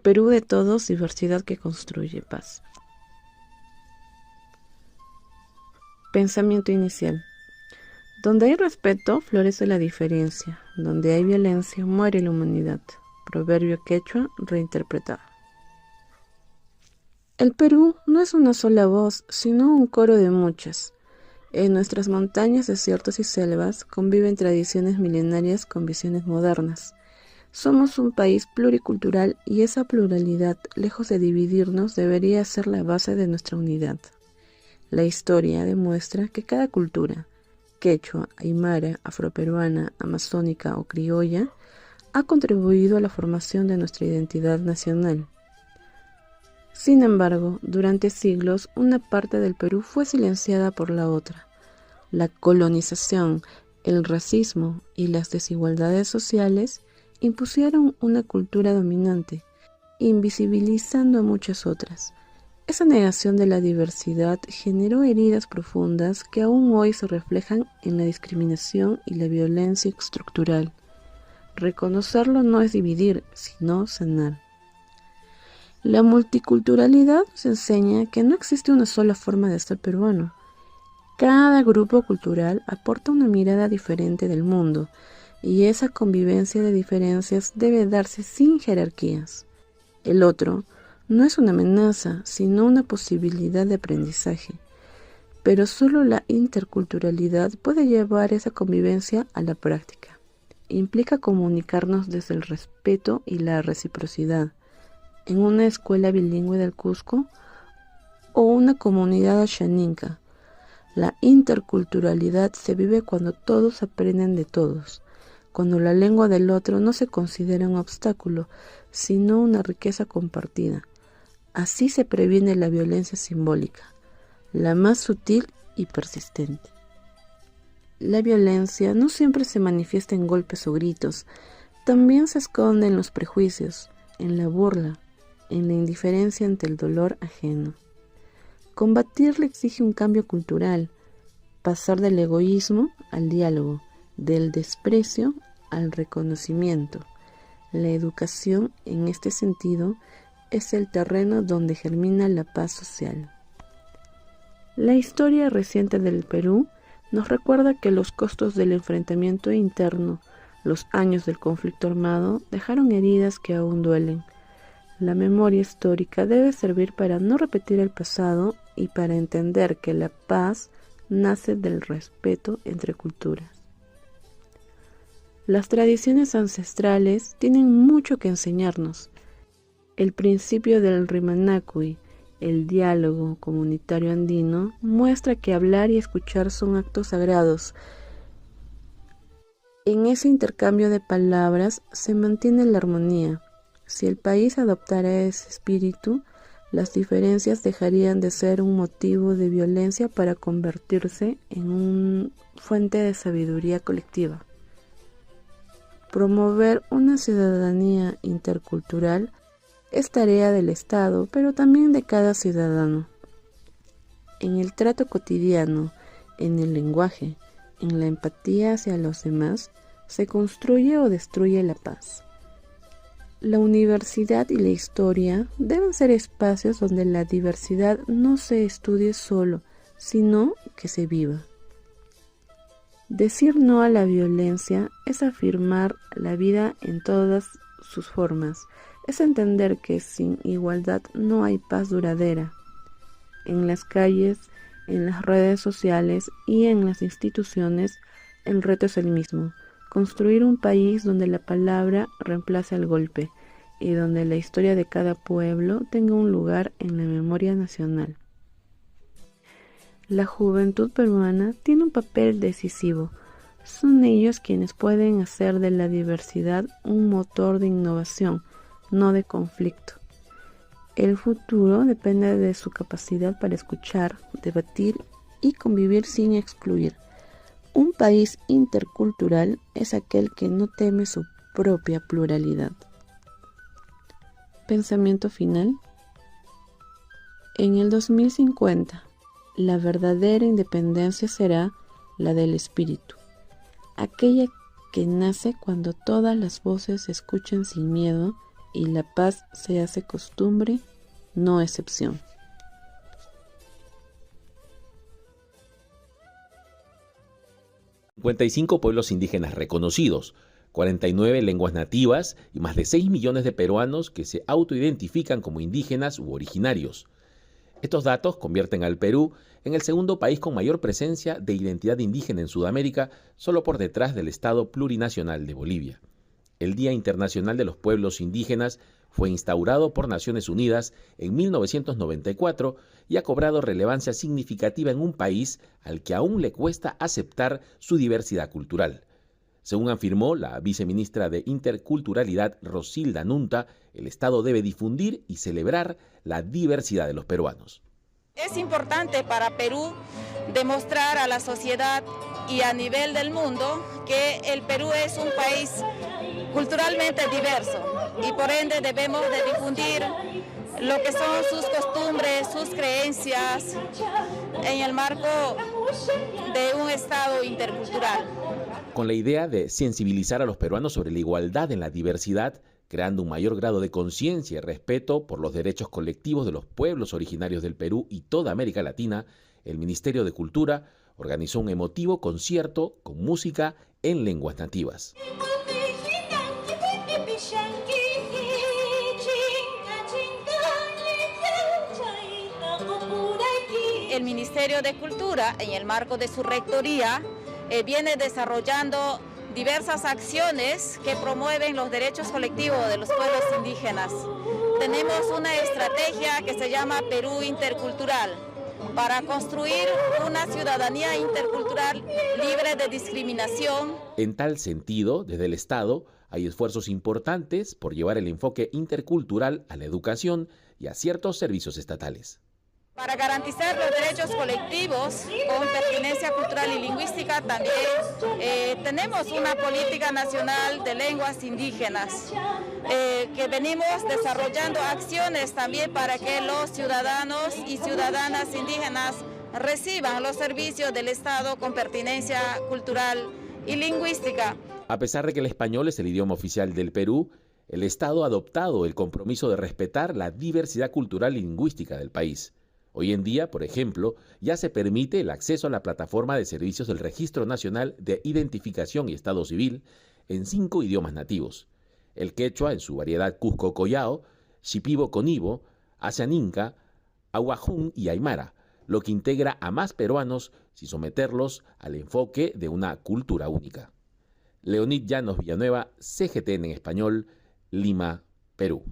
Perú de todos, diversidad que construye paz. Pensamiento inicial. Donde hay respeto, florece la diferencia. Donde hay violencia, muere la humanidad. Proverbio quechua reinterpretado. El Perú no es una sola voz, sino un coro de muchas. En nuestras montañas, desiertos y selvas conviven tradiciones milenarias con visiones modernas. Somos un país pluricultural y esa pluralidad, lejos de dividirnos, debería ser la base de nuestra unidad. La historia demuestra que cada cultura, quechua, aymara, afroperuana, amazónica o criolla, ha contribuido a la formación de nuestra identidad nacional. Sin embargo, durante siglos, una parte del Perú fue silenciada por la otra. La colonización, el racismo y las desigualdades sociales impusieron una cultura dominante, invisibilizando a muchas otras. Esa negación de la diversidad generó heridas profundas que aún hoy se reflejan en la discriminación y la violencia estructural. Reconocerlo no es dividir, sino sanar. La multiculturalidad nos enseña que no existe una sola forma de ser peruano. Cada grupo cultural aporta una mirada diferente del mundo, y esa convivencia de diferencias debe darse sin jerarquías. El otro no es una amenaza, sino una posibilidad de aprendizaje. Pero solo la interculturalidad puede llevar esa convivencia a la práctica. Implica comunicarnos desde el respeto y la reciprocidad. En una escuela bilingüe del Cusco o una comunidad ashaninka. La interculturalidad se vive cuando todos aprenden de todos, cuando la lengua del otro no se considera un obstáculo, sino una riqueza compartida. Así se previene la violencia simbólica, la más sutil y persistente. La violencia no siempre se manifiesta en golpes o gritos, también se esconde en los prejuicios, en la burla, en la indiferencia ante el dolor ajeno. Combatirla exige un cambio cultural, pasar del egoísmo al diálogo, del desprecio al reconocimiento. La educación, en este sentido, es el terreno donde germina la paz social. La historia reciente del Perú nos recuerda que los costos del enfrentamiento interno, los años del conflicto armado, dejaron heridas que aún duelen. La memoria histórica debe servir para no repetir el pasado y para entender que la paz nace del respeto entre culturas. Las tradiciones ancestrales tienen mucho que enseñarnos. El principio del Rimanakui, el diálogo comunitario andino, muestra que hablar y escuchar son actos sagrados. En ese intercambio de palabras se mantiene la armonía. Si el país adoptara ese espíritu, las diferencias dejarían de ser un motivo de violencia para convertirse en una fuente de sabiduría colectiva. Promover una ciudadanía intercultural es tarea del Estado, pero también de cada ciudadano. En el trato cotidiano, en el lenguaje, en la empatía hacia los demás, se construye o destruye la paz. La universidad y la historia deben ser espacios donde la diversidad no se estudie solo, sino que se viva. Decir no a la violencia es afirmar la vida en todas sus formas, es entender que sin igualdad no hay paz duradera. En las calles, en las redes sociales y en las instituciones, el reto es el mismo: construir un país donde la palabra reemplace al golpe y donde la historia de cada pueblo tenga un lugar en la memoria nacional. La juventud peruana tiene un papel decisivo. Son ellos quienes pueden hacer de la diversidad un motor de innovación, no de conflicto. El futuro depende de su capacidad para escuchar, debatir y convivir sin excluir. Un país intercultural es aquel que no teme su propia pluralidad. Pensamiento final. En el 2050, la verdadera independencia será la del espíritu, aquella que nace cuando todas las voces se escuchan sin miedo y la paz se hace costumbre, no excepción. ...55 pueblos indígenas reconocidos, 49 lenguas nativas y más de 6 millones de peruanos que se autoidentifican como indígenas u originarios. Estos datos convierten al Perú en el segundo país con mayor presencia de identidad indígena en Sudamérica, solo por detrás del Estado plurinacional de Bolivia. El Día Internacional de los Pueblos Indígenas fue instaurado por Naciones Unidas en 1994 y ha cobrado relevancia significativa en un país al que aún le cuesta aceptar su diversidad cultural. Según afirmó la viceministra de Interculturalidad, Rosilda Nunta, el Estado debe difundir y celebrar la diversidad de los peruanos. Es importante para Perú demostrar a la sociedad y a nivel del mundo que el Perú es un país culturalmente diverso y por ende debemos de difundir lo que son sus costumbres, sus creencias en el marco de un Estado intercultural. Con la idea de sensibilizar a los peruanos sobre la igualdad en la diversidad, creando un mayor grado de conciencia y respeto por los derechos colectivos de los pueblos originarios del Perú y toda América Latina, el Ministerio de Cultura organizó un emotivo concierto con música en lenguas nativas. El Ministerio de Cultura, en el marco de su rectoría, viene desarrollando diversas acciones que promueven los derechos colectivos de los pueblos indígenas. Tenemos una estrategia que se llama Perú Intercultural, para construir una ciudadanía intercultural libre de discriminación. En tal sentido, desde el Estado, hay esfuerzos importantes por llevar el enfoque intercultural a la educación y a ciertos servicios estatales. Para garantizar los derechos colectivos con pertinencia cultural y lingüística, también tenemos una política nacional de lenguas indígenas, que venimos desarrollando acciones también para que los ciudadanos y ciudadanas indígenas reciban los servicios del Estado con pertinencia cultural y lingüística. A pesar de que el español es el idioma oficial del Perú, el Estado ha adoptado el compromiso de respetar la diversidad cultural y lingüística del país. Hoy en día, por ejemplo, ya se permite el acceso a la plataforma de servicios del Registro Nacional de Identificación y Estado Civil en 5 idiomas nativos: el quechua en su variedad Cusco-Collao, Shipibo-Conibo, Ashaninka, Aguajún y Aymara, lo que integra a más peruanos sin someterlos al enfoque de una cultura única. Leonid Llanos Villanueva, CGTN en español, Lima, Perú.